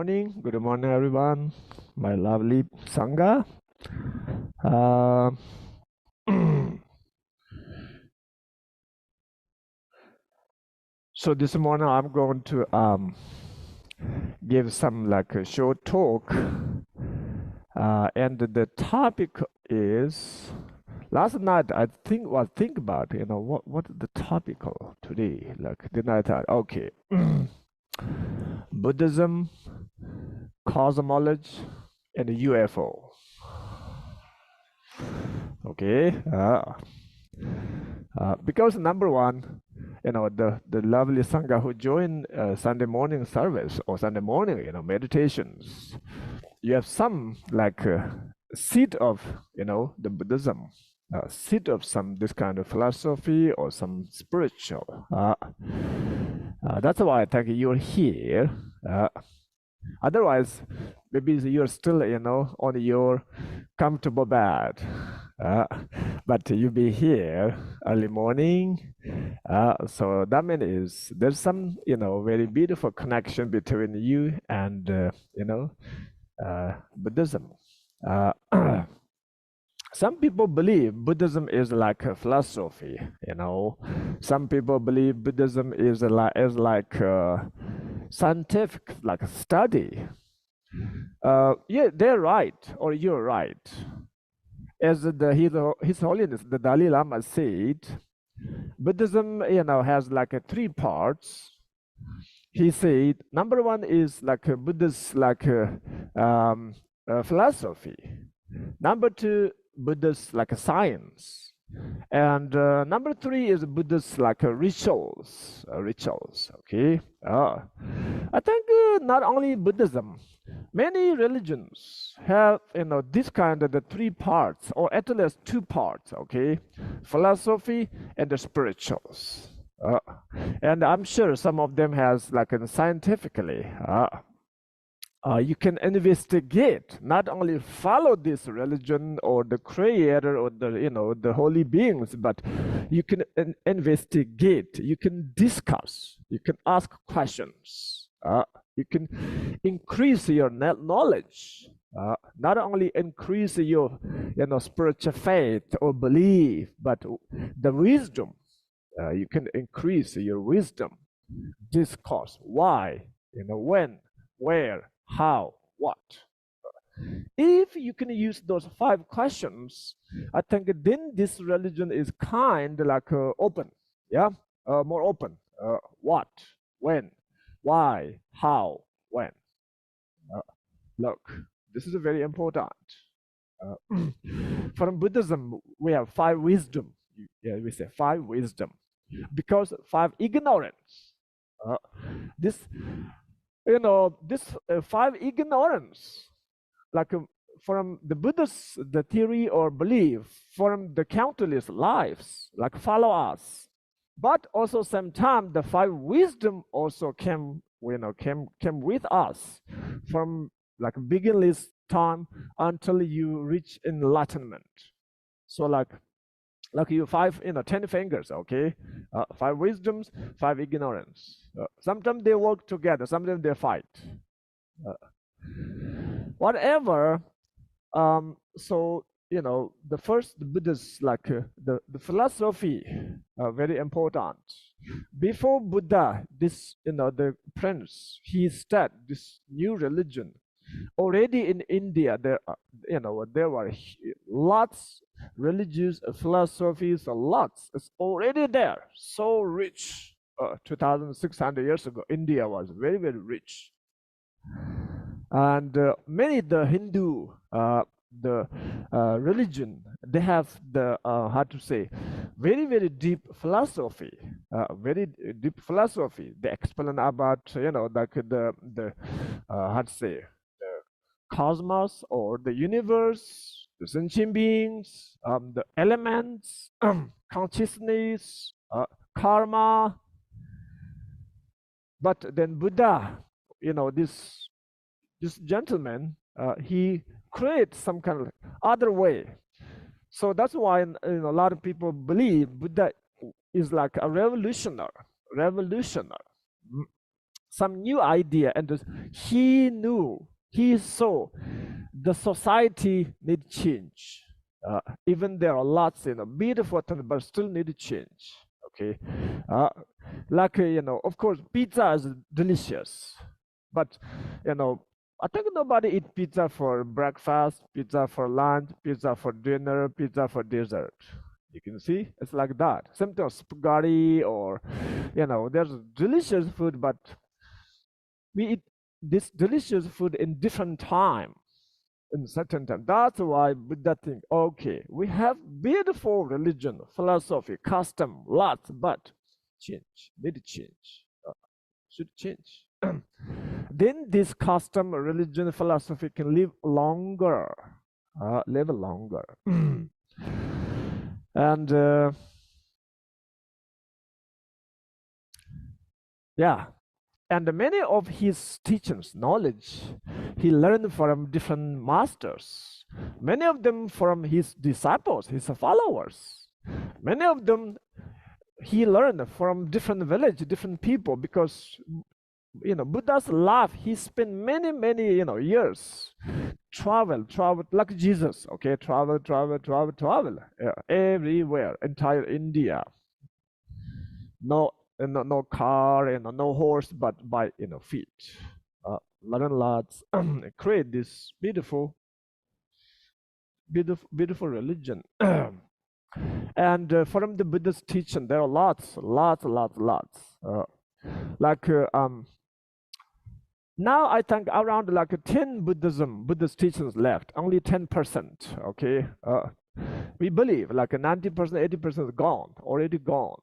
Good morning, everyone. My lovely Sangha. Uh, so this morning I'm going to give some like a short talk, and the topic is. Last night I think about what is the topic of today. Like then I thought, okay, Buddhism, cosmology, and UFO. Okay, because number one, the lovely Sangha who join Sunday morning service or Sunday morning, meditations, you have some like seed of, the Buddhism, seed of some this kind of philosophy or some spiritual. That's why I think you're here. Otherwise, maybe you're still, on your comfortable bed. But you be here early morning. So that means there's some, very beautiful connection between you and, Buddhism. Some people believe Buddhism is like a philosophy, Some people believe Buddhism is like scientific, like a study. Yeah, they're right, or you're right. As His Holiness, the Dalai Lama said, Buddhism, has like three parts. He said, number one is like a Buddhist, like philosophy. Number two, Buddhist, like a science. And number three is Buddhist, like rituals. Okay. I think not only Buddhism, many religions have, this kind of the three parts, or at least two parts. Okay, philosophy and the spirituals. And I'm sure some of them has like scientifically. You can investigate, not only follow this religion or the creator or the holy beings, but you can investigate, you can discuss, you can ask questions, you can increase your knowledge, not only increase your spiritual faith or belief, but the wisdom. You can increase your wisdom, discourse, why, when, where, how, what. If you can use those 5 questions, I think then this religion is kind like open, yeah, more open. What, when, why, how, when. Look, this is very important. From Buddhism, we have 5 wisdom. Yeah, we say 5 wisdom, because 5 ignorance. This 5 ignorance, like from the Buddhist, the theory or belief, from the countless lives, like follow us. But also sometimes the 5 wisdom also came with us from like beginningless time until you reach enlightenment. So like you 5, 10 fingers, okay? 5 wisdoms, 5 ignorance. Sometimes they work together, sometimes they fight. Whatever. So the first Buddhist, like the philosophy, very important. Before Buddha, this the prince, he started this new religion. Already in India, there were lots religious philosophies, lots. It's already there, so rich. 2,600 years ago, India was very, very rich, and many the Hindu, the religion, they have the how to say, very, very deep philosophy. Very deep philosophy. They explain about like the how to say, cosmos or the universe, the sentient beings, the elements, consciousness, karma. But then Buddha, this gentleman, he creates some kind of other way. So that's why a lot of people believe Buddha is like a revolutionary. some new idea, and he knew, he saw the society need change. Even there are lots, beautiful things, but still need to change. Okay, like of course, pizza is delicious, but I think nobody eat pizza for breakfast, pizza for lunch, pizza for dinner, pizza for dessert. You can see it's like that. Sometimes spaghetti, or there's delicious food, but we eat this delicious food in different time, in certain time. That's why Buddha think, okay, we have beautiful religion, philosophy, custom, lots, but change, need to change, should change. Then this custom, religion, philosophy can live longer, live longer. And yeah, and many of his teachings, knowledge, he learned from different masters. Many of them from his disciples, his followers. Many of them he learned from different village, different people, because Buddha's life, he spent many years travel like Jesus. Okay, travel, yeah, everywhere, entire India. No car, no horse, but by feet. Learn lots, create this beautiful religion. And from the Buddha's teaching, there are lots. Now I think around like 10 Buddhist teachings left, only 10%. Okay, we believe like 90%, 80% is gone, already gone.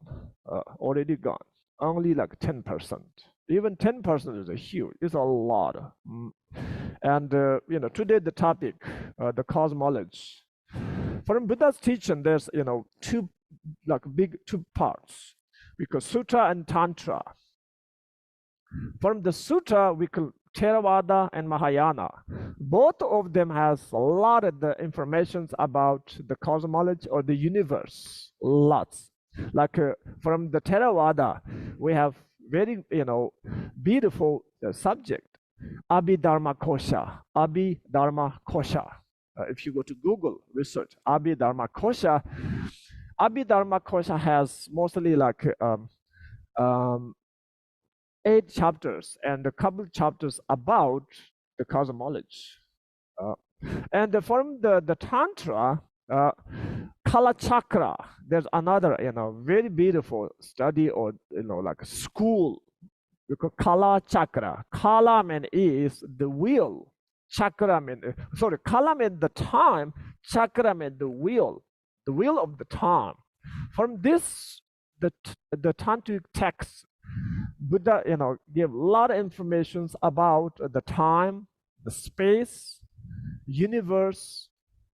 Only like 10%. Even 10% is a huge. It's a lot. And today the topic, the cosmology. From Buddha's teaching, there's two parts, because Sutra and Tantra. From the Sutra, we call Theravada and Mahayana. Both of them has a lot of the information about the cosmology or the universe. Lots. Like from the Theravada, we have very beautiful subject, Abhidharma Kosha. If you go to Google, research Abhidharma Kosha has mostly like 8 chapters and a couple chapters about the cosmology. And from the Tantra, Kala Chakra, there's another very beautiful study, or like a school. Because Kala Chakra, Kala means is the wheel, Chakra means Kala means the time, Chakra means the wheel of the time. From this, the tantric text, Buddha give a lot of information about the time, the space, universe,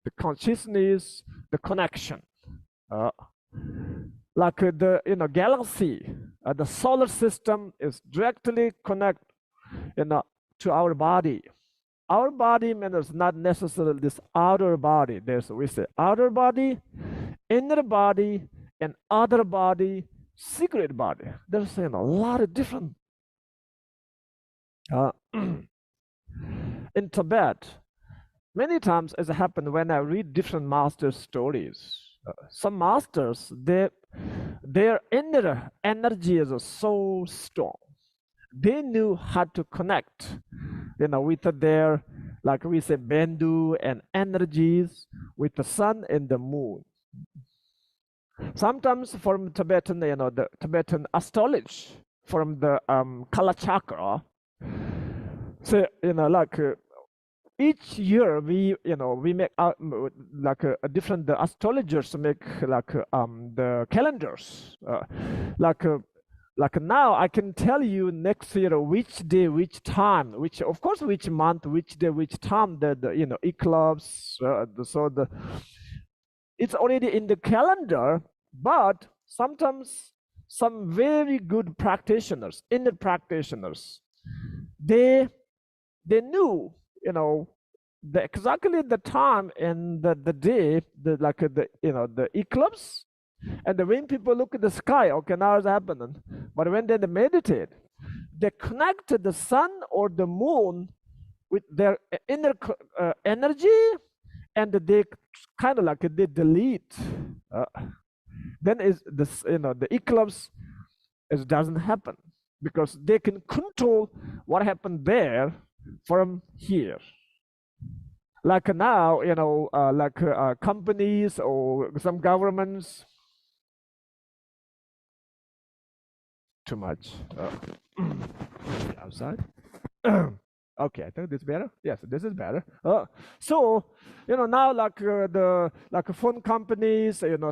the consciousness, the connection. Like the galaxy, the solar system is directly connected to our body. Our body means not necessarily this outer body. We say outer body, inner body, and other body, secret body. There's a lot of different. In Tibet, many times as it happened when I read different masters' stories, some masters, their inner energy is so strong. They knew how to connect, with their, like we say, Bendu and energies with the sun and the moon. Sometimes from Tibetan, the Tibetan astrology, from the Kala Chakra. So, each year we make like a different, the astrologers make like the calendars. Like now I can tell you next year which day, which time, which of course which month, which day, which time the eclipse. It's already in the calendar, but sometimes some very good practitioners, inner practitioners, they knew exactly the time and the day, the eclipse. And when people look at the sky, okay, now it's happening. But when they meditate, they connect the sun or the moon with their inner energy, and they kind of like they delete. Then is this, the eclipse doesn't happen because they can control what happened there from here. Like now, companies or some governments. Too much. Outside. Okay, I think this is better. Yes, this is better. So now the phone companies, some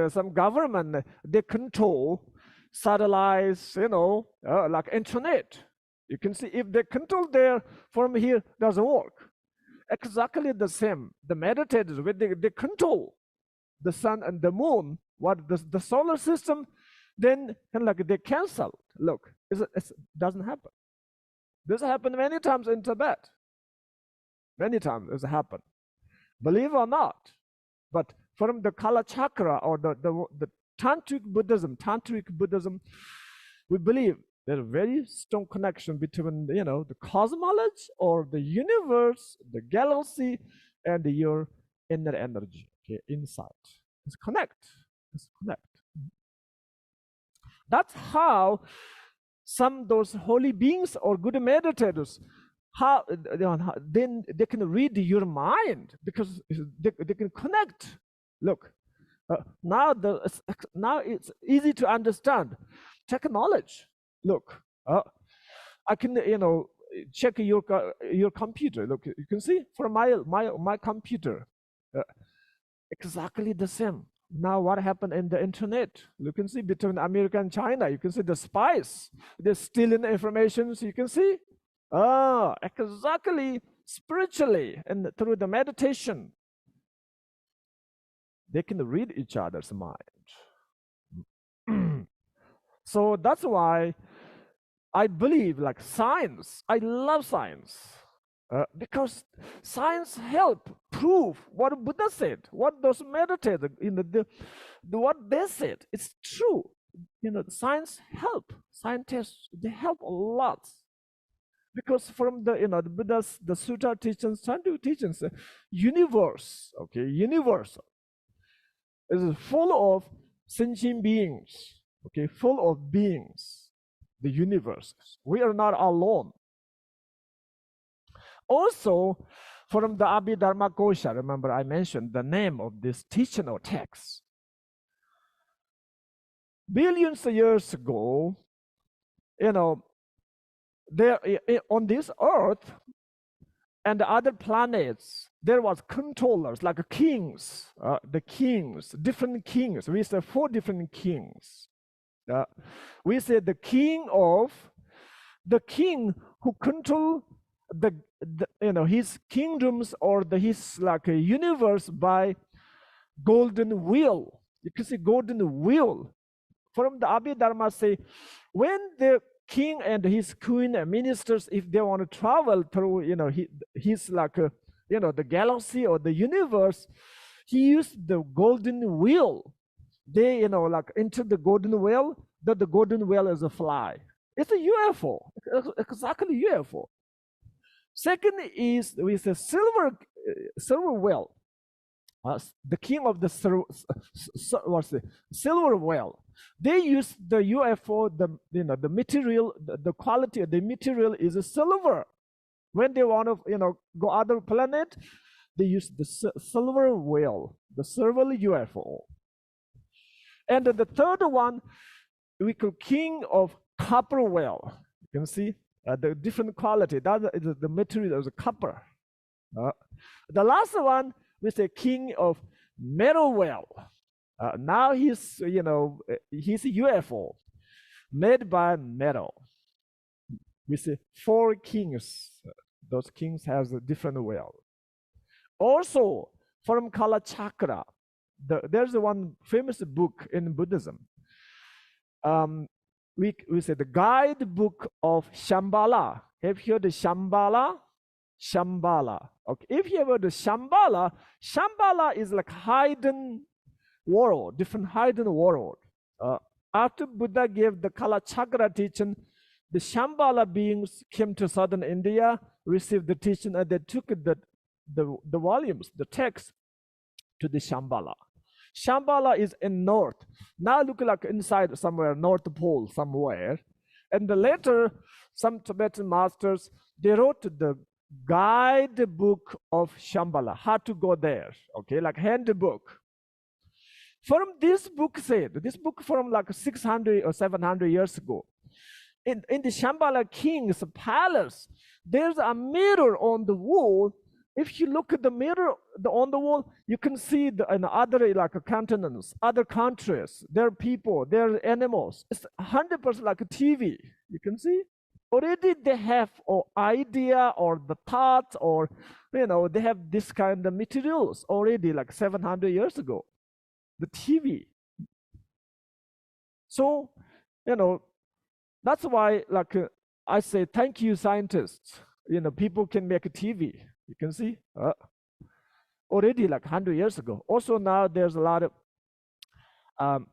some government, they control satellites, like internet. You can see if they control there from here, doesn't work. Exactly the same. The meditators, when they control the sun and the moon, what the solar system, then they cancel. Look, it doesn't happen. This happened many times in Tibet. Many times this happened. Believe or not, but from the Kala Chakra or the Tantric Buddhism, we believe there's a very strong connection between the cosmology or the universe, the galaxy, and your inner energy, inside. It's connect. That's how some those holy beings or good meditators, then they can read your mind because they can connect. Look, now it's easy to understand. Technology. Look, I can check your computer. Look, you can see from my computer, exactly the same. Now what happened in the internet? You can see between America and China. You can see the spies. They're stealing information. So you can see, exactly spiritually and through the meditation, they can read each other's mind. So that's why I believe like science. I love science. Because science help prove what Buddha said, what those meditators, what they said. It's true. Science help. Scientists, they help a lot. Because from the Buddha's, the Sutta teachings, scientific teachings, universe, universal, is full of sentient beings, full of beings, the universe. We are not alone. Also, from the Abhidharma Kosha, remember I mentioned the name of this teaching or text. Billions of years ago, there on this earth and the other planets, there was controllers like kings, different kings. We say 4 different kings. We say the king who control his kingdoms or his universe by golden wheel. You can see golden wheel. From the Abhidharma say, when the king and his queen and ministers, if they want to travel through his the galaxy or the universe, he used the golden wheel. They enter the golden wheel. That the golden wheel is a fly. It's a UFO. Exactly UFO. Second is with a silver whale. The king of the silver whale. They use the UFO, the material, the quality of the material is a silver. When they want to go other planet, they use the silver whale, the silver UFO. And the third one, we call king of copper whale. You can see the different quality. That is the material of the copper. The last one, we say king of metal whale. Now he's a UFO made by metal. We say 4 kings. Those kings have a different whale. Also, from Kala Chakra, there's one famous book in Buddhism. We say the guidebook of Shambhala. Have you heard of Shambhala? Shambhala. Okay, if you have heard of Shambhala, Shambhala is like hidden world, different hidden world. After Buddha gave the Kala Chakra teaching, the Shambhala beings came to southern India, received the teaching, and they took the volumes, the text, to the Shambhala. Shambhala is in north. Now look like inside somewhere, North Pole somewhere. And later, some Tibetan masters, they wrote the guidebook of Shambhala, how to go there, okay, like handbook. From this book from like 600 or 700 years ago, in the Shambhala king's palace, there's a mirror on the wall. If you look at the mirror on the wall, you can see other like continents, other countries, their people, their animals. It's 100% like a TV. You can see. Already they have an idea or the thoughts, or they have this kind of materials already like 700 years ago. The TV. So, that's why like I say thank you, scientists. People can make a TV. You can see already like 100 years ago. Also now there's a lot of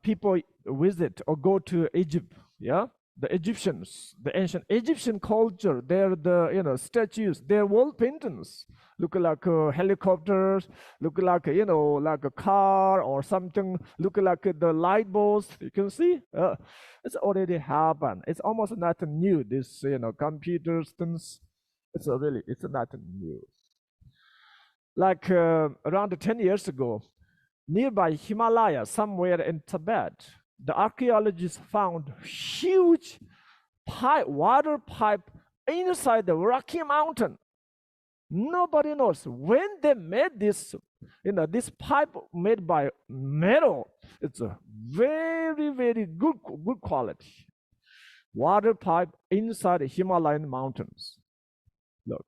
people visit or go to Egypt. Yeah, the Egyptians, the ancient Egyptian culture. They're the statues. They're wall paintings. Look like helicopters. Look like like a car or something. Look like the light bulbs. You can see it's already happened. It's almost nothing new. This computers things. It's nothing new. Like around 10 years ago, nearby Himalaya, somewhere in Tibet, the archaeologists found huge water pipe inside the Rocky Mountain. Nobody knows when they made this. This pipe made by metal. It's a very, very good quality water pipe inside the Himalayan mountains. Look,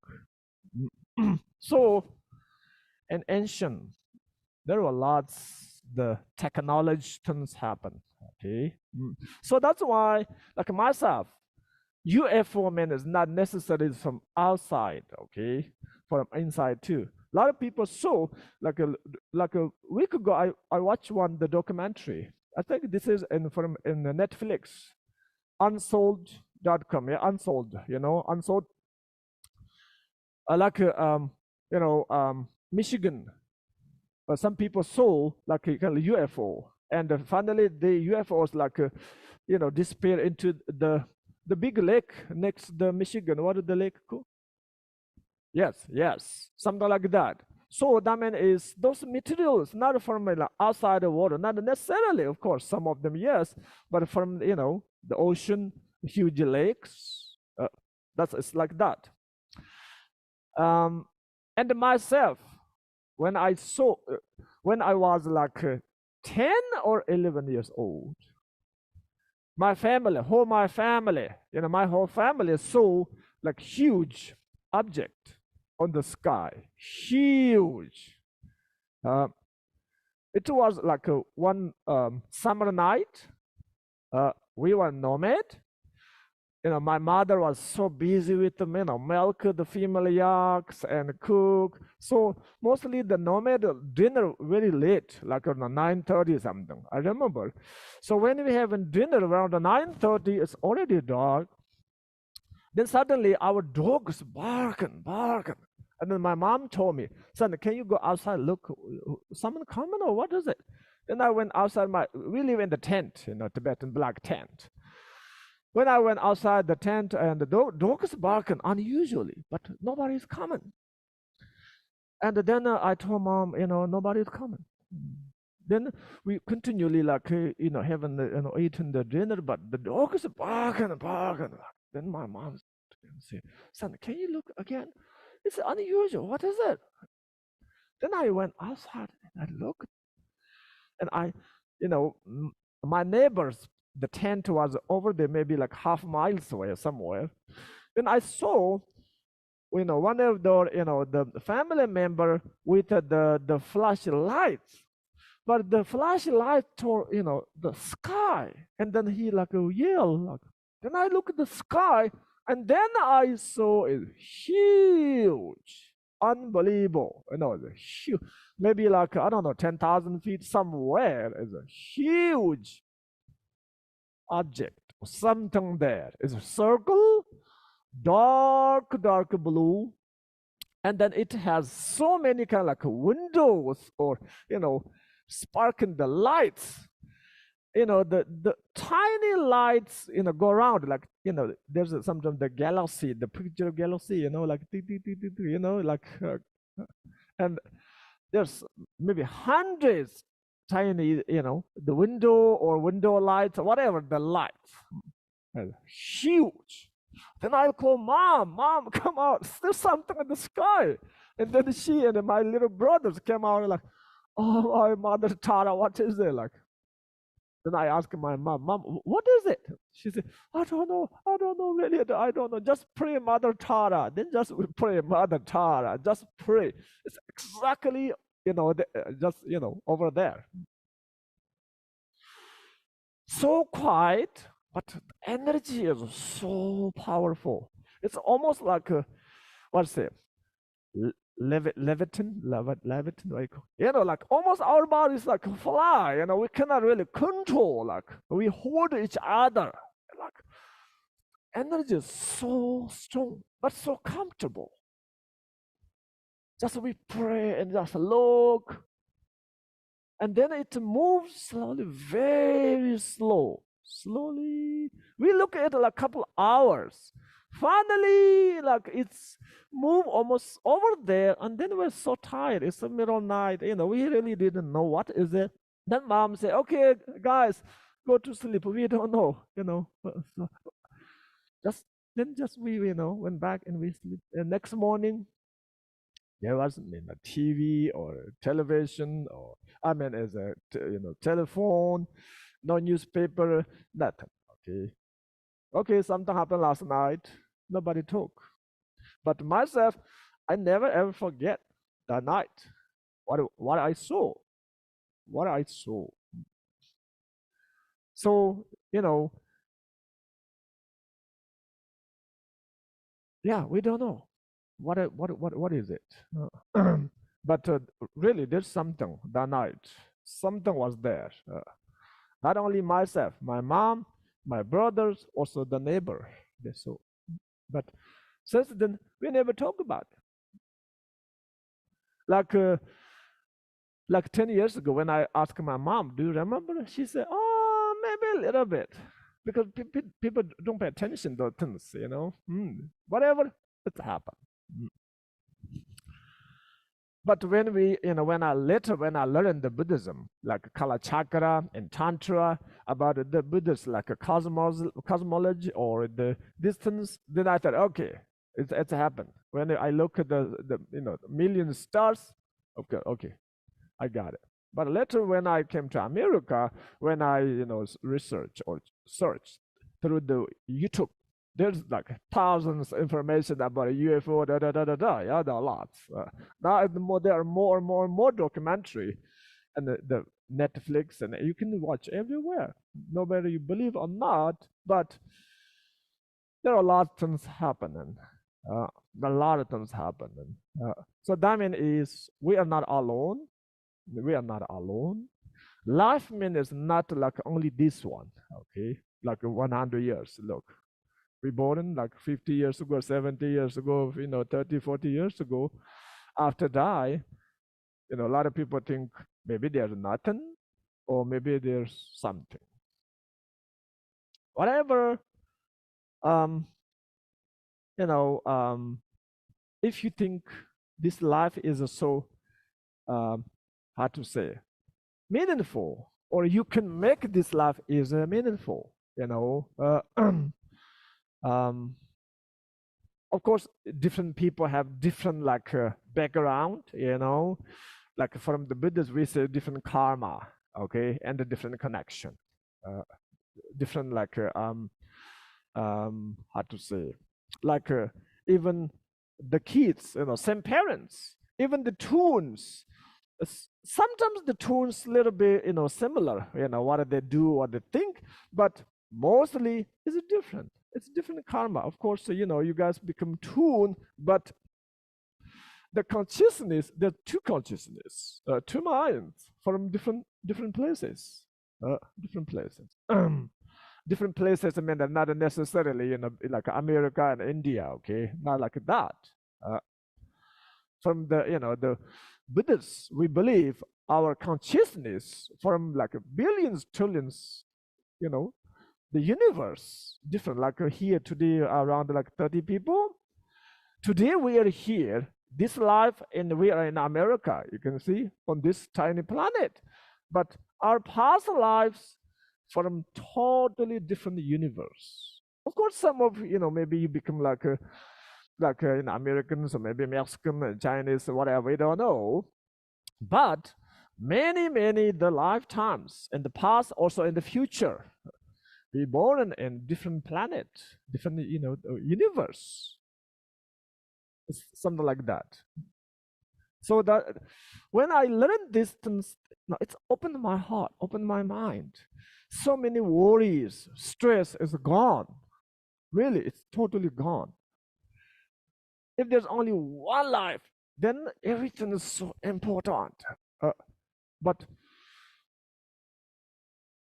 so. And ancient, there were lots the technology things happen. Okay, so that's why, like myself, UFO man is not necessarily from outside. Okay, from inside too. A lot of people saw like a week ago. I watched the documentary. I think this is in the Netflix, unsold.com. Yeah, unsold. Unsold. Michigan, some people saw like a kind of UFO, and finally the UFOs like disappear into the big lake next the Michigan. What is the lake called? Yes, something like that. So that means those materials not from outside the water, not necessarily, of course, some of them yes, but from the ocean, huge lakes. It's like that. And myself, when I was like 10 or 11 years old, my whole family saw like huge object on the sky, huge. It was like one summer night. We were nomad. My mother was so busy with milk the female yaks and cook. So mostly the nomad dinner very late, like around 9:30 something. I remember. So when we have dinner around 9:30, it's already dark. Then suddenly our dogs barking. And then my mom told me, son, can you go outside, look, someone coming or what is it? Then I went outside. We live in the tent, Tibetan black tent. When I went outside the tent, and the dog is barking unusually, but nobody's coming. And then I told mom, nobody's coming. Then we continually having eating the dinner, but the dog is barking. Then my mom said, son, can you look again? It's unusual. What is it? Then I went outside and I looked, and my neighbors. The tent was over there, maybe like half miles away somewhere. Then I saw, one of the family member with the flashlights, but the flashlight toward the sky, and then he like yelled. Then I look at the sky, and then I saw it huge, unbelievable. Huge, maybe like 10,000 feet somewhere. It's a huge. object, something there. It's a circle, dark blue, and then it has so many kind of like windows, or sparking the lights. The tiny lights go around, like there's sometimes the galaxy, the picture galaxy, like like and there's maybe hundreds tiny, the window lights, or whatever the lights, huge. Then I'll call mom, come out, there's something in the sky. And then she and my little brothers came out like, oh, my mother Tara, what is it? Like, then I asked my mom, what is it? She said, I don't know, really, I don't know. Just pray, Mother Tara. Then just pray, Mother Tara. Just pray. It's exactly, just, over there. So quiet, but the energy is so powerful. It's almost like, what's it? Leviathan, like almost our bodies like fly, we cannot really control, like we hold each other, like energy is so strong, but so comfortable. Just we pray and just look, and then it moves slowly, very slowly. We look at it like a couple hours. Finally, like it's moved almost over there, and then we're so tired. It's the middle of the night. We really didn't know what is it. Then mom said, "Okay, guys, go to sleep. We don't know. Just we went back and we sleep. And next morning, there wasn't a TV or television, or as a telephone, no newspaper, nothing. Okay, something happened last night. Nobody talk. But myself, I never ever forget that night. What I saw. So, yeah, we don't know. What is it? But really, there's something that night. Something was there. Not only myself, my mom, my brothers, also the neighbor. They saw. But since then, we never talk about it. Like 10 years ago, when I asked my mom, do you remember? She said, oh, maybe a little bit. Because people don't pay attention to things, whatever, it happened. But when I learned the Buddhism, like Kala Chakra and Tantra, about the Buddhist, like a cosmology or the distance, then I thought, okay, it's happened. When I look at the million stars, okay, I got it. But later, when I came to America, when I research or search through the YouTube, there's like thousands of information about a UFO, yeah, there are lots. Now there are more and more documentary, and the Netflix, and you can watch everywhere, no matter you believe or not. But there are a lot of things happening. So that means we are not alone. Life is not like only this one, okay? Like 100 years. Look, we born like 50 years ago, 70 years ago, 30, 40 years ago. After die, a lot of people think maybe there's nothing, or maybe there's something. Whatever, if you think this life is so, how to say, meaningful, or you can make this life is meaningful, of course, different people have different like background, like from the Buddhists, we say different karma, okay, and a different connection, different like how to say, like even the kids, same parents, even the tunes. Sometimes the tunes little bit, similar, what they do, what they think, but mostly it's different. It's different karma. Of course, you guys become tuned, but the consciousness, there are two consciousness, two minds from different places, different places, I mean, not necessarily, you know, like America and India, okay? Not like that. From the, you know, the Buddhists, we believe our consciousness from like billions, trillions, you know, the universe, different, like here today around like 30 people. Today we are here, this life, and we are in America, you can see, on this tiny planet. But our past lives from totally different universe. Of course, some of, you know, maybe you become like you know, Americans or maybe Mexican, Chinese, whatever, we don't know. But many the lifetimes in the past, also in the future, be born in different planet, different, you know, universe. It's something like that. So that when I learned this things, it's opened my heart, opened my mind. So many worries, stress is gone. Really, it's totally gone. If there's only one life, then everything is so important. But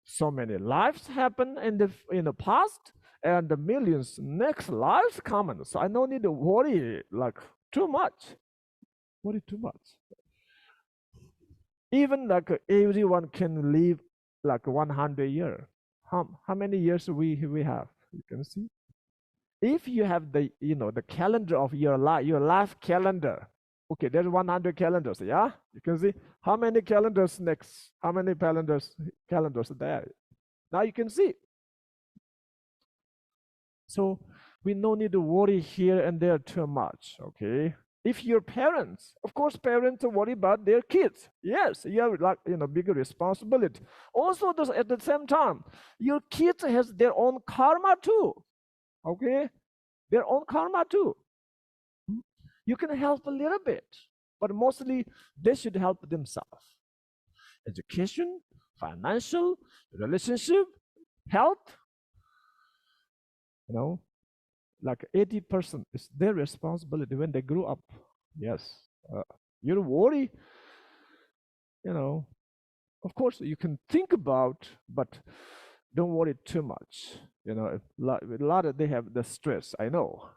so many lives happen in the past, and the millions next lives coming. So I don't need to worry like too much. Worry too much. Even like everyone can live like 100 years. How many years we have? You can see. If you have the, you know, the calendar of your life calendar. Okay, there's 100 calendars. Yeah, you can see how many calendars next. How many calendars there? Now you can see. So we no need to worry here and there too much. Okay. If your parents, of course, parents worry about their kids. Yes, you have like, you know, bigger responsibility. Also, at the same time, your kids has their own karma too. Okay, their own karma too. You can help a little bit, but mostly they should help themselves. Education, financial, relationship, health. You know, like 80% is their responsibility when they grow up. Yes, you worry, you know, of course you can think about, but don't worry too much. You know, a lot of they have the stress, I know.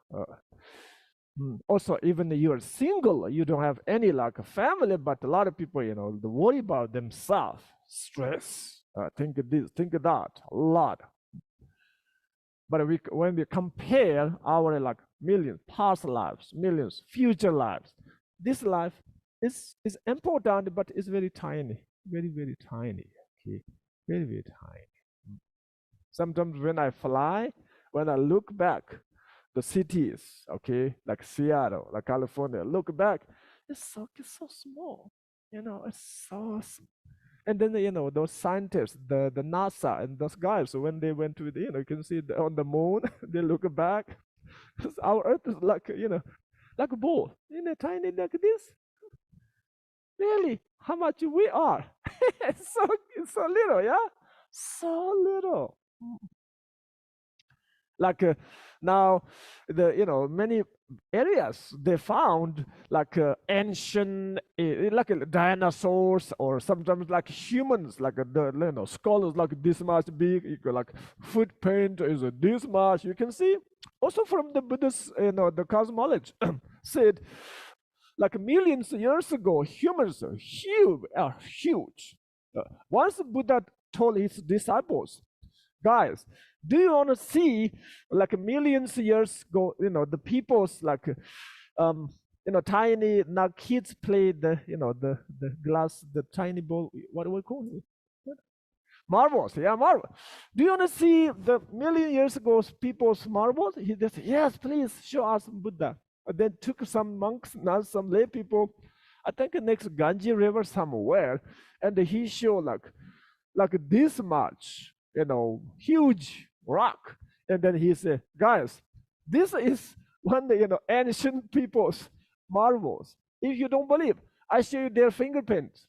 Also, even if you're single, you don't have any like a family, but a lot of people, you know, they worry about themselves, stress, think of this, think of that, a lot. But when we compare our like millions past lives, millions future lives, this life is important, but it's very tiny, very tiny. Okay, very tiny. Sometimes when I fly, when I look back, the cities, okay, like Seattle, like California, look back, it's so small. You know, it's so small. And then, you know, those scientists, the NASA and those guys, so when they went to the, you know, you can see on the moon, they look back. Our Earth is like, you know, like a ball, you know, tiny like this. Really, how much we are? it's so little, yeah, so little. Like now, you know, many areas they found like ancient, like dinosaurs, or sometimes like humans, like the, you know, scholars like this much big, like footprint is this much. You can see also from the Buddhist, you know, the cosmology said like millions of years ago, humans are huge. Once Buddha told his disciples, guys, do you want to see like millions of years ago, you know, the people's like you know, tiny, now kids play the, you know, the glass, the tiny ball, what do we call it? Marbles, yeah, marble. Do you want to see the million years ago people's marbles? He just said, yes, please show us Buddha. And then took some monks, now some lay people, I think next Ganges River somewhere, and he showed like this much, you know, huge rock. And then he said, guys, this is one of the, you know, ancient people's marbles. If you don't believe, I show you their fingerprints.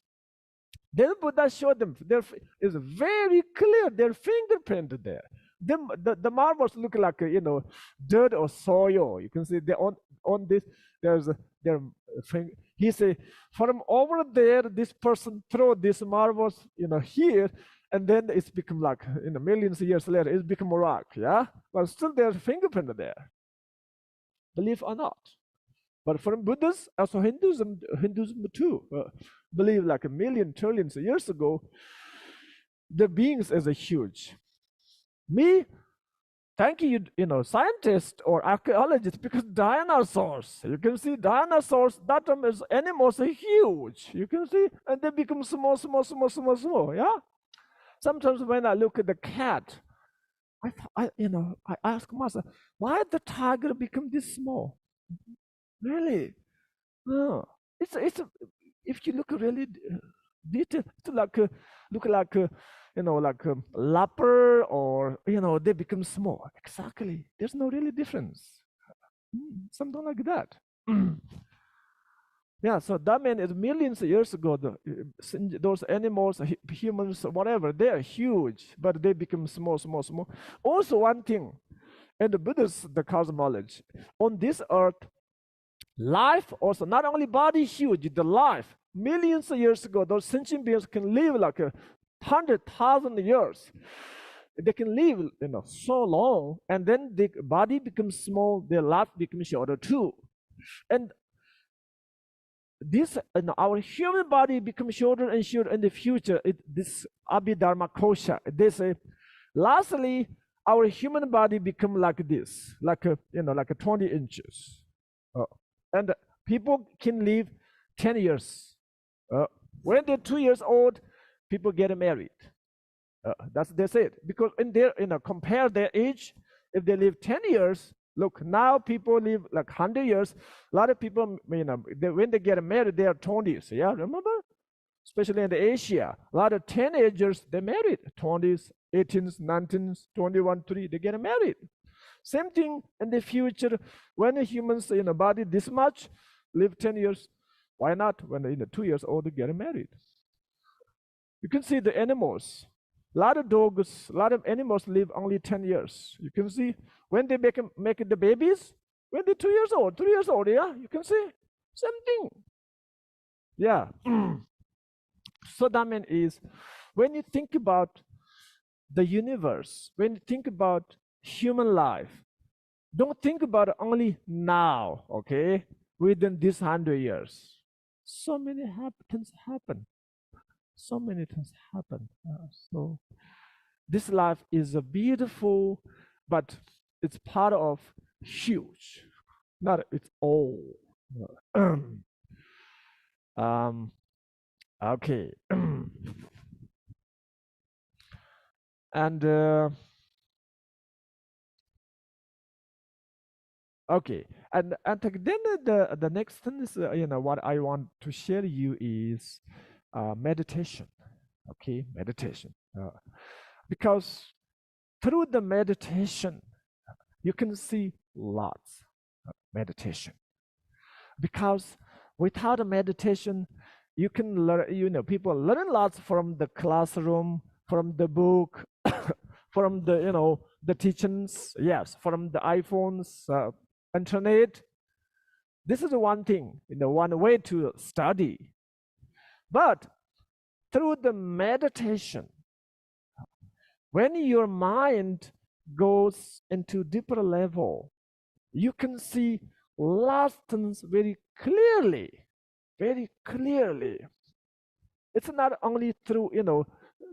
Then Buddha showed them, there is very clear, their fingerprint there. The marbles look like, you know, dirt or soil. You can see they on this, there's their finger. He said, from over there, this person throw these marbles, you know, here, and then it's become like, millions of years later, it's become a rock, yeah? But still there's a fingerprint there, believe or not. But for Buddhists, also Hinduism too, believe like a million, trillions of years ago, the beings is a huge. Me, thank you, scientists or archaeologists, because dinosaurs, you can see dinosaurs, that term is animals are huge. You can see, and they become small, yeah? Sometimes when I look at the cat, I ask myself, why did the tiger become this small? Really? No. It's if you look really detailed, it's like look like like a leopard, or they become small. Exactly. There's no really difference. Something like that. Yeah, so that means it's millions of years ago, those animals, humans, whatever, they are huge, but they become small. Also, one thing, in the Buddhist, the cosmology, on this earth, life also, not only body huge, the life, millions of years ago, those sentient beings can live like 100,000 years. They can live, so long, and then the body becomes small, their life becomes shorter too. And this, our human body becomes shorter and shorter in the future. This Abhidharma Kosha, they say, lastly, our human body become like this, like like 20 inches. And people can live 10 years. When they're 2 years old, people get married. They say it. Because in their, compare their age, if they live 10 years, look, now people live like 100 years. A lot of people, when they get married, they are 20s. Yeah, remember? Especially in Asia, a lot of teenagers, they married. 20s, 18s, 19s, 21, 3, they get married. Same thing in the future. When humans in a body this much, live 10 years, why not when they're 2 years old, they get married? You can see the animals. A lot of dogs, a lot of animals live only 10 years. You can see when they make the babies, when they're 2 years old, 3 years old, yeah, you can see. Same thing. Yeah. So that means when you think about the universe, when you think about human life, don't think about it only now, okay? Within this 100 years. So many things happen. So many things happen. So this life is a beautiful, but it's part of huge. Not it's all. Okay. And okay, and then the next thing is what I want to share you is meditation. Okay, meditation. Because through the meditation, you can see lots of meditation. Because without a meditation, you can learn. People learn lots from the classroom, from the book, from the the teachings. Yes, from the iPhones, internet. This is one thing, one way to study. But through the meditation, when your mind goes into deeper level, you can see lots of things very clearly. It's not only through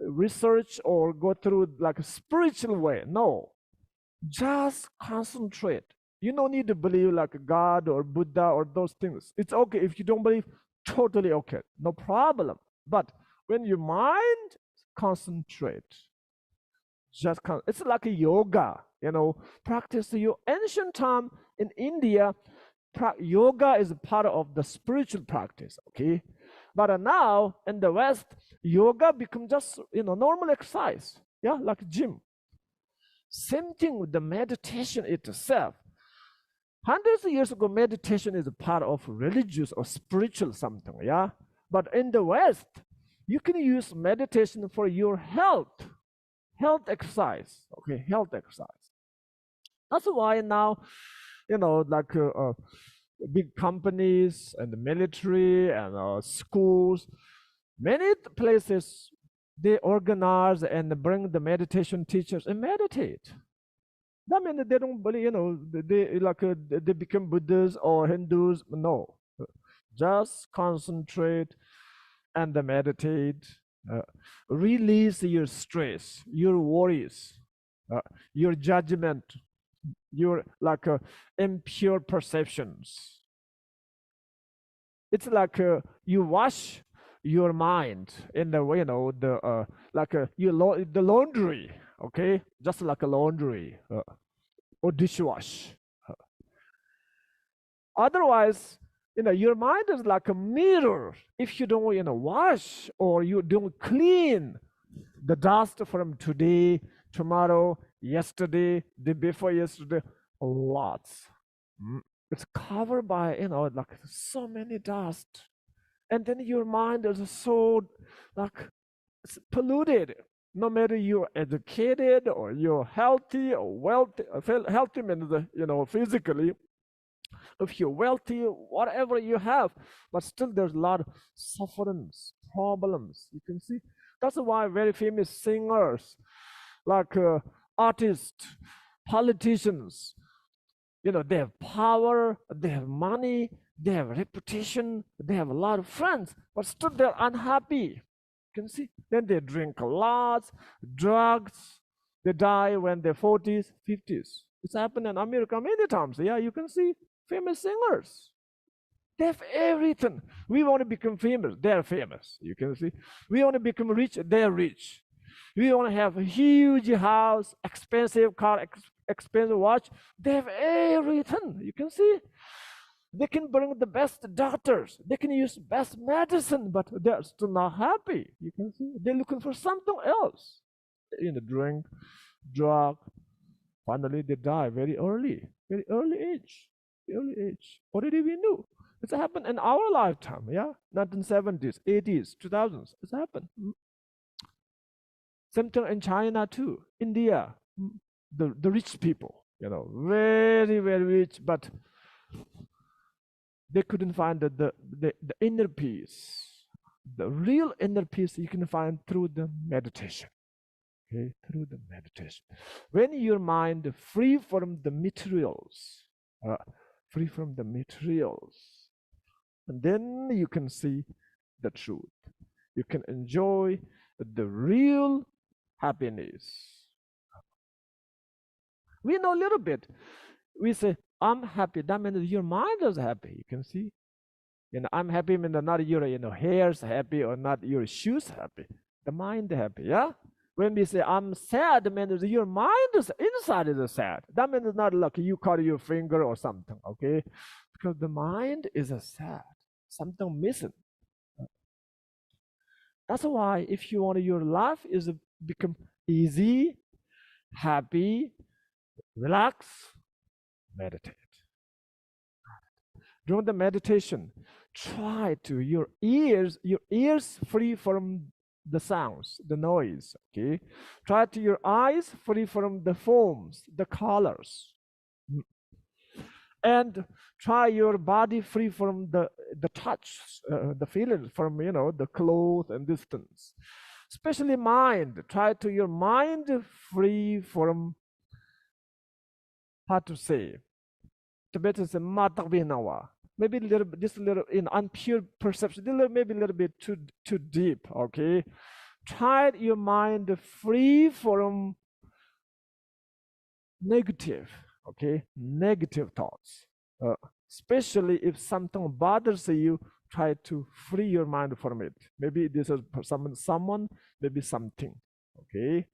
research or go through like a spiritual way. No, just concentrate. You don't need to believe like God or Buddha or those things. It's okay if you don't believe, totally okay, no problem. But when your mind concentrate, it's like a yoga, practice. Your ancient time in India, yoga is a part of the spiritual practice, okay? But now in the West, yoga become just normal exercise, yeah, like gym. Same thing with the meditation itself. Hundreds of years ago, meditation is a part of religious or spiritual something, yeah? But in the West, you can use meditation for your health exercise, okay, health exercise. That's why now, like big companies and the military and schools, many places they organize and bring the meditation teachers and meditate. That means they don't believe, you know, they become Buddhists or Hindus. No, just concentrate and meditate. Uh, Release your stress, your worries, your judgment, your impure perceptions. It's like you wash your mind in the way, you know, the the laundry, okay, just like a laundry or dishwash. Otherwise, you know, your mind is like a mirror. If you don't, you know, wash or you don't clean the dust from today, tomorrow, yesterday, the before yesterday, lots. It's covered by, you know, like so many dust. And then your mind is so like polluted. No matter you're educated or you're healthy or wealthy, healthy means, you know, physically, if you're wealthy, whatever you have, but still there's a lot of sufferings, problems. You can see. That's why very famous singers, like artists, politicians, you know, they have power, they have money, they have reputation, they have a lot of friends, but still they're unhappy. You can see. Then they drink a lot, drugs, they die when they're 40s, 50s. It's happened in America many times. Yeah, you can see famous singers. They have everything. We want to become famous. They're famous. You can see. We want to become rich. They're rich. We want to have a huge house, expensive car, expensive watch. They have everything. You can see. They can bring the best doctors. They can use best medicine, but they're still not happy. You can see. They're looking for something else. You know, drink, drug. Finally, they die very early age. Early age. What did we know? It's happened in our lifetime, yeah? 1970s, 80s, 2000s. It's happened. Same thing in China too. India, the rich people, you know, very, very rich, but they couldn't find the inner peace. The real inner peace you can find through the meditation. Okay, through the meditation. When your mind free from the materials, free from the materials, and then you can see the truth. You can enjoy the real happiness. We know a little bit. We say, I'm happy. That means your mind is happy. You can see. You know, I'm happy means not your, you know, hair's happy or not your shoes happy. The mind happy, yeah? When we say I'm sad, means your mind is inside is sad. That means it's not like you cut your finger or something, okay? Because the mind is sad. Something missing. That's why if you want your life is become easy, happy, relax, meditate. During the meditation, try to your ears free from the sounds, the noise, okay? Try to your eyes free from the forms, the colors. And try your body free from the touch, the feelings from, you know, the clothes and distance. Especially mind. Try to your mind free from, how to say, Tibetan say matavinawa. Maybe a little bit, just a little in unpure perception, maybe a little bit too deep, okay? Try your mind free from negative, okay? Negative thoughts. Especially if something bothers you, try to free your mind from it. Maybe this is someone, maybe something, okay?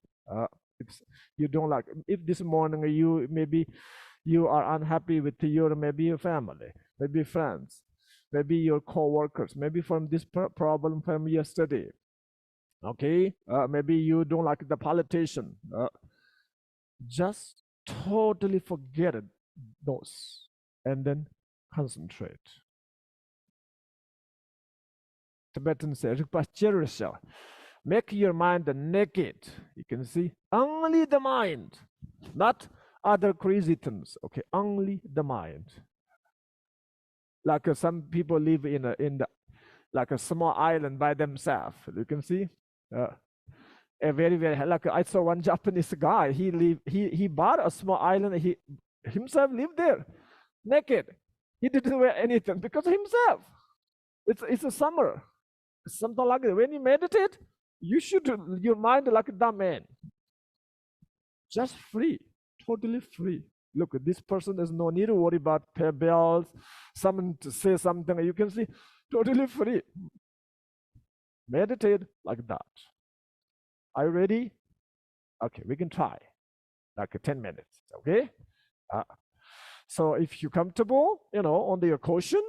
If you don't like, if this morning you are unhappy with maybe your family, maybe friends, maybe your co-workers, maybe from this problem from yesterday, okay? Maybe you don't like the politician. Just totally forget it, those, and then concentrate. Tibetan say, make your mind naked. You can see only the mind, not other crazy things. Okay, only the mind. Like some people live in the like a small island by themselves. You can see, a very, very, like I saw one Japanese guy, he bought a small island, he himself lived there, naked. He didn't wear anything because himself. It's a summer, something like that. When you meditate, you should, your mind like that man. Just free, totally free. Look, this person, there's no need to worry about pay bills, someone to say something. You can see, totally free. Meditate like that. Are you ready? Okay, we can try. Like 10 minutes, okay? So if you're comfortable, on your cushion,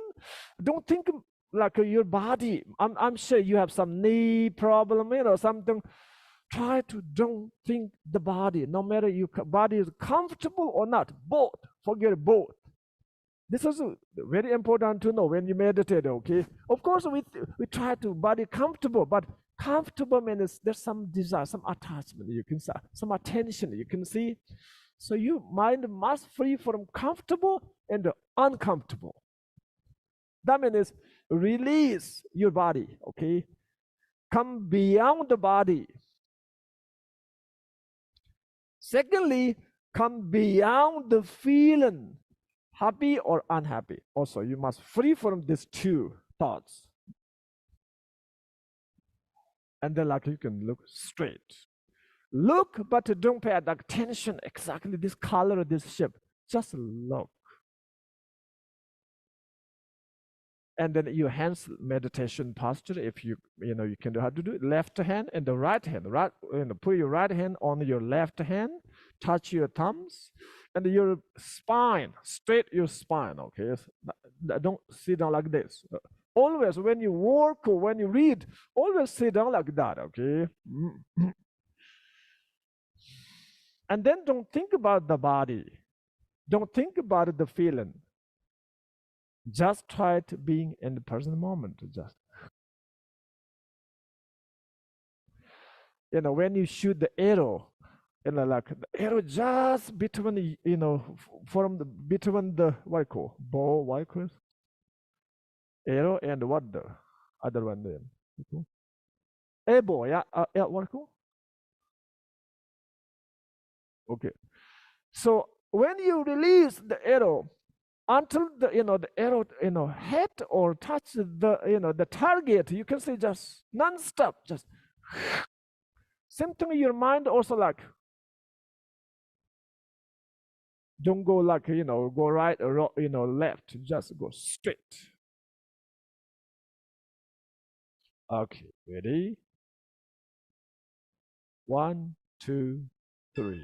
don't think like your body. I'm sure you have some knee problem, something. Try to don't think the body, no matter your body is comfortable or not, both, forget both. This is very important to know when you meditate, okay? Of course, we try to body comfortable, but comfortable means there's some desire, some attachment, you can see, some attention, you can see. So your mind must free from comfortable and uncomfortable. That means release your body, okay? Come beyond the body. Secondly, come beyond the feeling, happy or unhappy. Also, you must free from these two thoughts. And then like you can look straight. Look, but don't pay attention exactly this color, this shape. Just look. And then your hands meditation posture. If you can do how to do it. Left hand and the right hand. Right, put your right hand on your left hand. Touch your thumbs and your spine. Straight your spine. Okay. Don't sit down like this. Always when you work or when you read, always sit down like that. Okay. And then don't think about the body. Don't think about the feeling. Just try to being in the present moment. Just when you shoot the arrow, like the arrow just between from the between the what I call bow, what I call arrow and what the other one name? Arrow, yeah, what I call? Okay. So when you release the arrow, until the arrow hit or touch the target, you can say just non-stop, just same thing in your mind also, like don't go like go right or left, just go straight. Okay, ready? 1, 2, 3.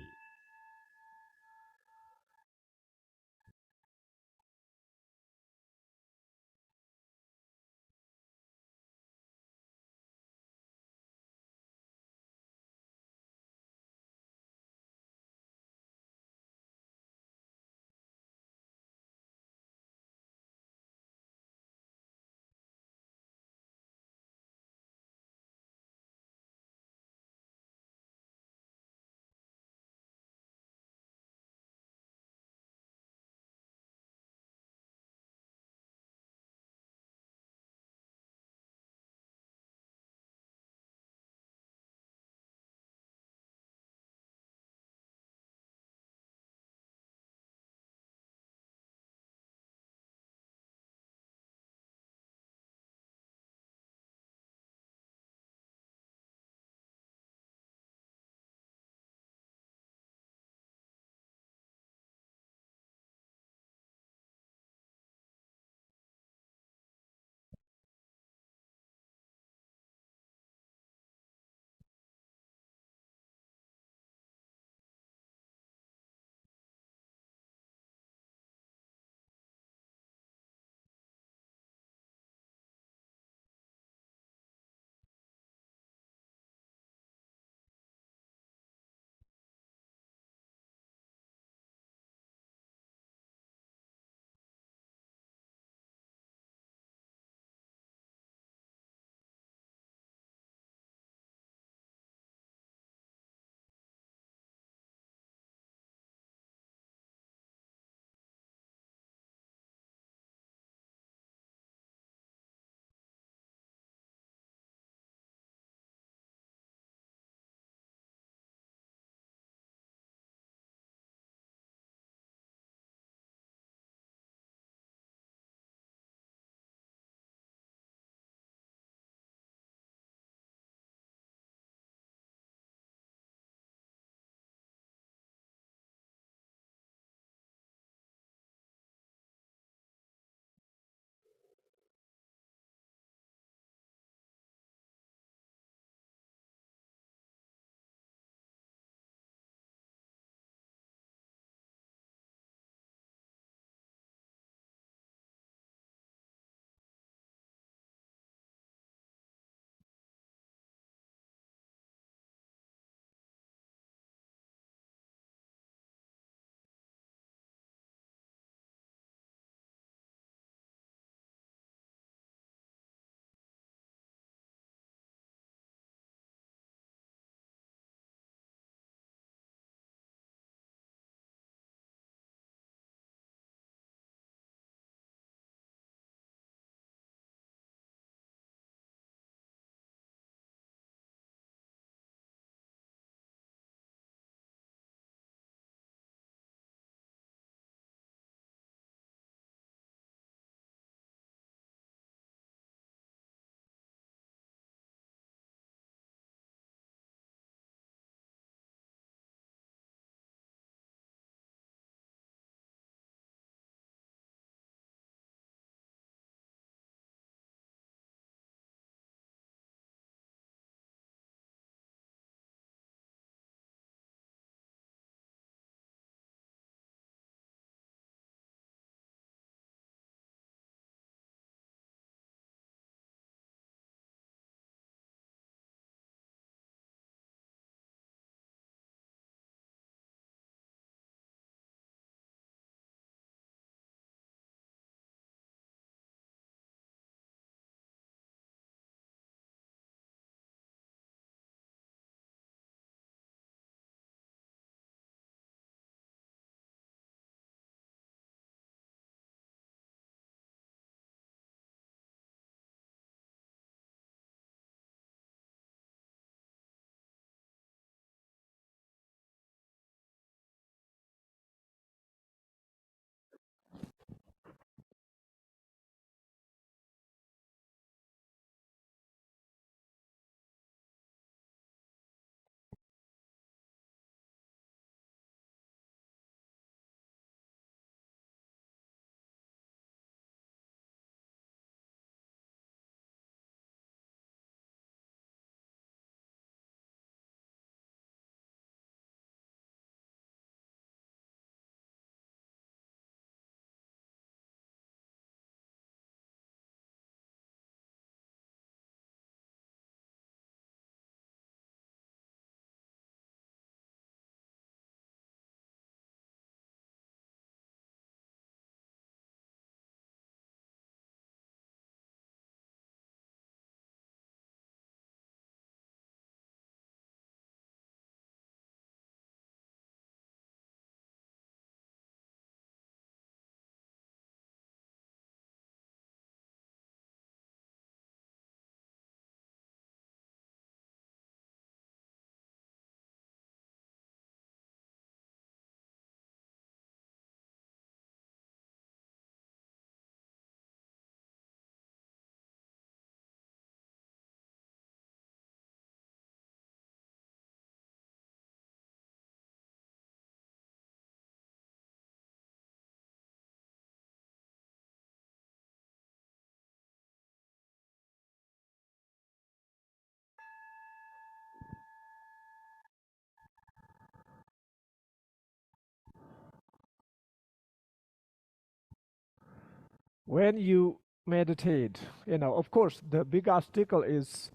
when you meditate, of course, the big obstacle is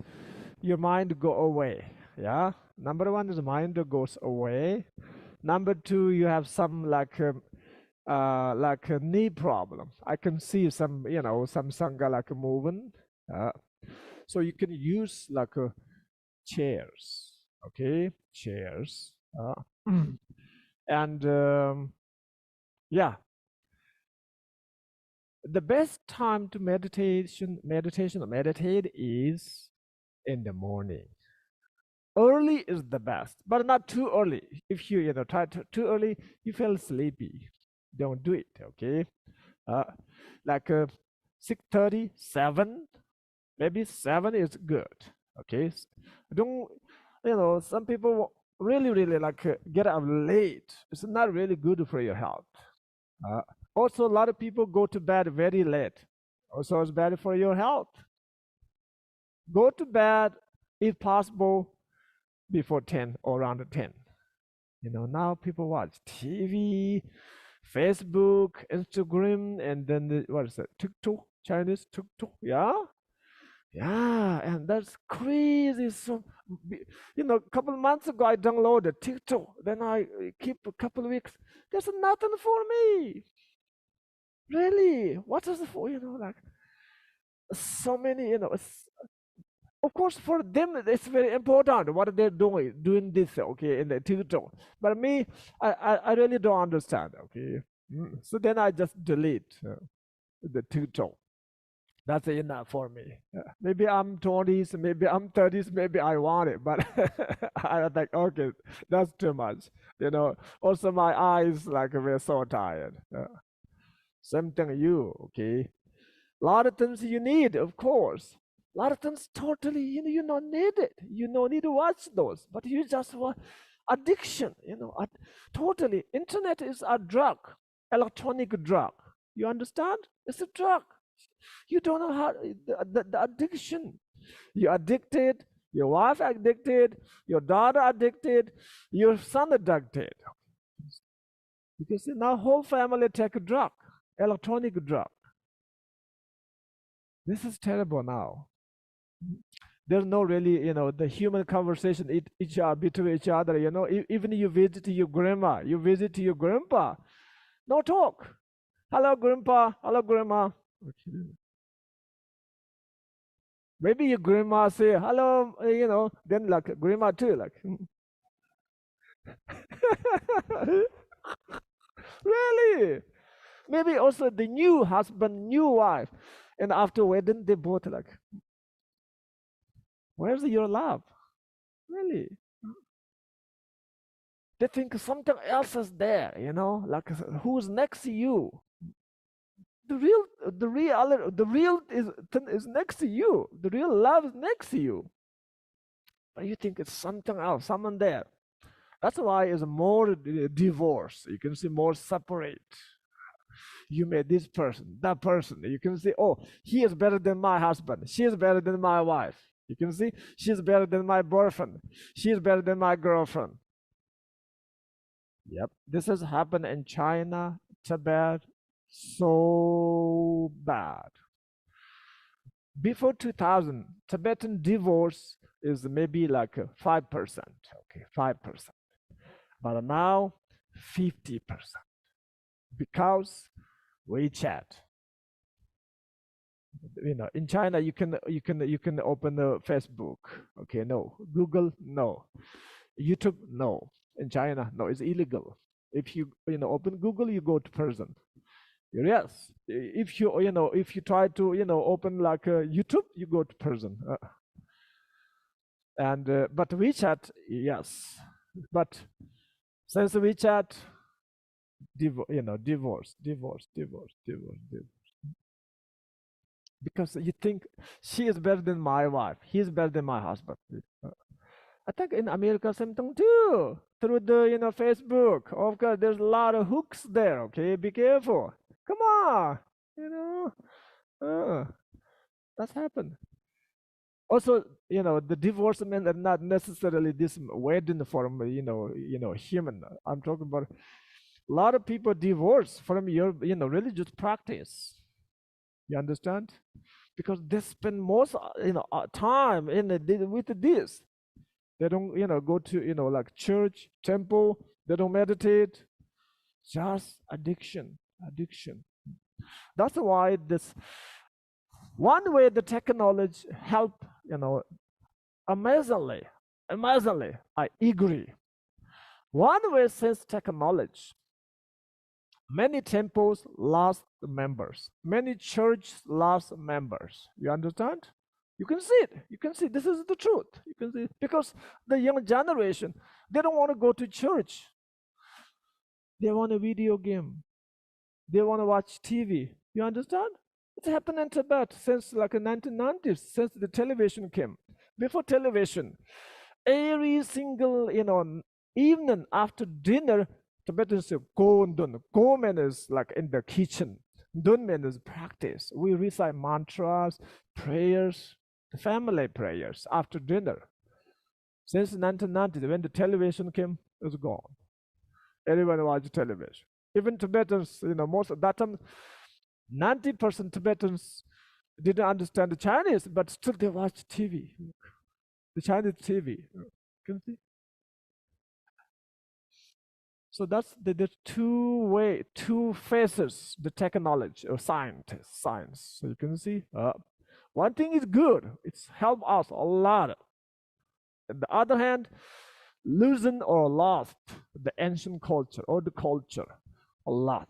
your mind go away. Yeah. Number one is mind goes away. Number two, you have some like a knee problem. I can see some, some sangha like moving. So you can use like chairs, okay, chairs, and yeah, the best time to meditate is in the morning. Early is the best, but not too early. If you try too early, you feel sleepy. Don't do it, okay? Like 6:30, 7, maybe 7 is good, okay? Don't, some people really like get up late. It's not really good for your health. Also, a lot of people go to bed very late. Also, it's bad for your health. Go to bed, if possible, before 10 or around 10. Now people watch TV, Facebook, Instagram, and then what is that? TikTok, Chinese TikTok, yeah? Yeah, and that's crazy. So, a couple months ago, I downloaded TikTok. Then I keep a couple of weeks. There's nothing for me. Really? What is it for? Like so many, of course, for them, it's very important what they're doing this, okay, in the TikTok. But me, I really don't understand, okay. So then I just delete the TikTok. That's enough for me. Maybe I'm 20s, maybe I'm 30s, maybe I want it, but I think, okay, that's too much. Also my eyes like we're so tired. Same thing you, okay. A lot of things you need, of course. A lot of things totally, you don't need it. You don't need to watch those, but you just want addiction, totally. Internet is a drug, electronic drug. You understand? It's a drug. You don't know how, the addiction. You're addicted, your wife addicted, your daughter addicted, your son addicted. Because now whole family take a drug, electronic drug. This is terrible now. There's no really, the human conversation between each other, even you visit your grandma, you visit your grandpa, no talk. Hello, grandpa. Hello, grandma. Okay. Maybe your grandma say hello, then like grandma too, like. Really? Maybe also the new husband, new wife, and after wedding they both like, where's your love? Really? They think something else is there, like who's next to you. The real is next to you. The real love is next to you. But you think it's something else, someone there. That's why it's more divorce. You can see more separate. You met this person, that person. You can see, oh, he is better than my husband. She is better than my wife. You can see, she's better than my boyfriend. She is better than my girlfriend. Yep, this has happened in China, Tibet, so bad. Before 2000, Tibetan divorce is maybe like 5%, okay, 5%. But now, 50%. Because WeChat. In China, you can open the Facebook. Okay, no. Google, no. YouTube, no. In China, no, it's illegal. If you open Google, you go to prison. Yes. If you try to open like YouTube, you go to prison. But WeChat, yes. But since WeChat, divorce. Because you think she is better than my wife, he is better than my husband. I think in America same thing too. Through the Facebook, of course, there's a lot of hooks there. Okay, be careful. Come on, that's happened. Also, the divorcement are not necessarily this wedding from human. I'm talking about a lot of people divorce from your religious practice. You understand? Because they spend most time with this. They don't go to like church, temple. They don't meditate. Just addiction. That's why this one way the technology help amazingly. I agree. One way since technology, many temples lost members, many churches lost members. You understand? You can see it. You can see this is the truth. You can see it. Because the young generation, they don't want to go to church. They want a video game. They want to watch TV. You understand? It's happened in Tibet since like the 1990s, since the television came. Before television, every single evening after dinner, Tibetans say Dun. Go means like in the kitchen. Dun means practice. We recite mantras, prayers, the family prayers after dinner. Since 1990, when the television came, it was gone. Everyone watched television. Even Tibetans, most of that time, 90% Tibetans didn't understand the Chinese, but still they watch TV. The Chinese TV. Can you see? So that's the two faces, the technology or science. So you can see, one thing is good. It's helped us a lot. On the other hand, loosen or lost the ancient culture or the culture a lot.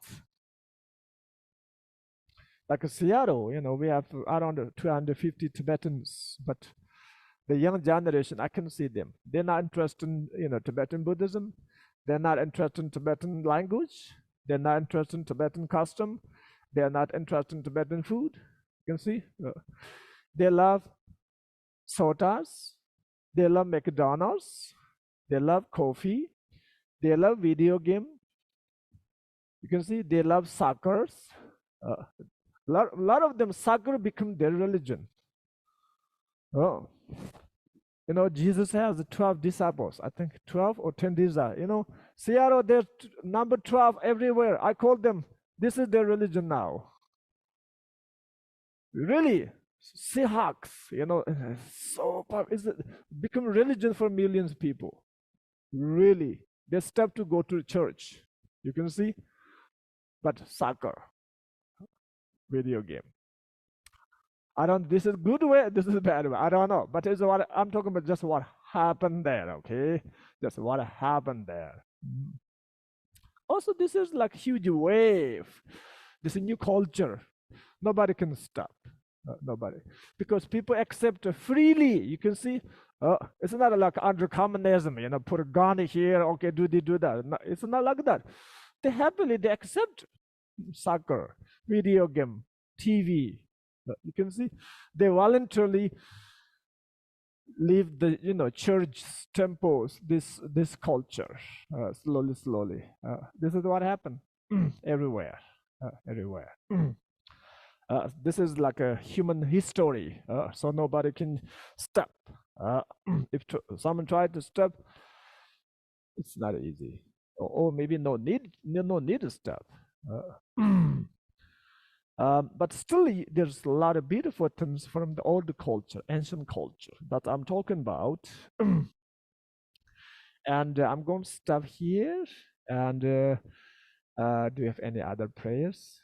Like Seattle, we have around 250 Tibetans, but the young generation, I can see them. They're not interested in Tibetan Buddhism. They're not interested in Tibetan language. They're not interested in Tibetan custom. They're not interested in Tibetan food. You can see. They love sodas. They love McDonald's. They love coffee. They love video game. You can see they love soccer. A lot of them, soccer become their religion. Oh. Jesus has 12 disciples. I think 12 or 10 disciples. Seattle, there's number 12 everywhere. I call them, this is their religion now. Really? Seahawks, so it's become religion for millions of people. Really. They step to go to church. You can see. But soccer, video game. This is good way, this is bad way. I don't know. But it's what I'm talking about, just what happened there, okay? Just what happened there. Also, this is like huge wave. This is a new culture. Nobody can stop. Nobody. Because people accept freely. You can see, it's not like under communism, put a gun here, okay, do that. No, it's not like that. They accept soccer, video game, TV. You can see they voluntarily leave the church, temples, this culture slowly. This is what happened everywhere. This is like a human history, so nobody can stop. If someone tried to stop, it's not easy, or maybe no need to stop. But still, there's a lot of beautiful things from the old culture, ancient culture that I'm talking about. And I'm going to stop here. And do you have any other prayers?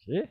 Okay.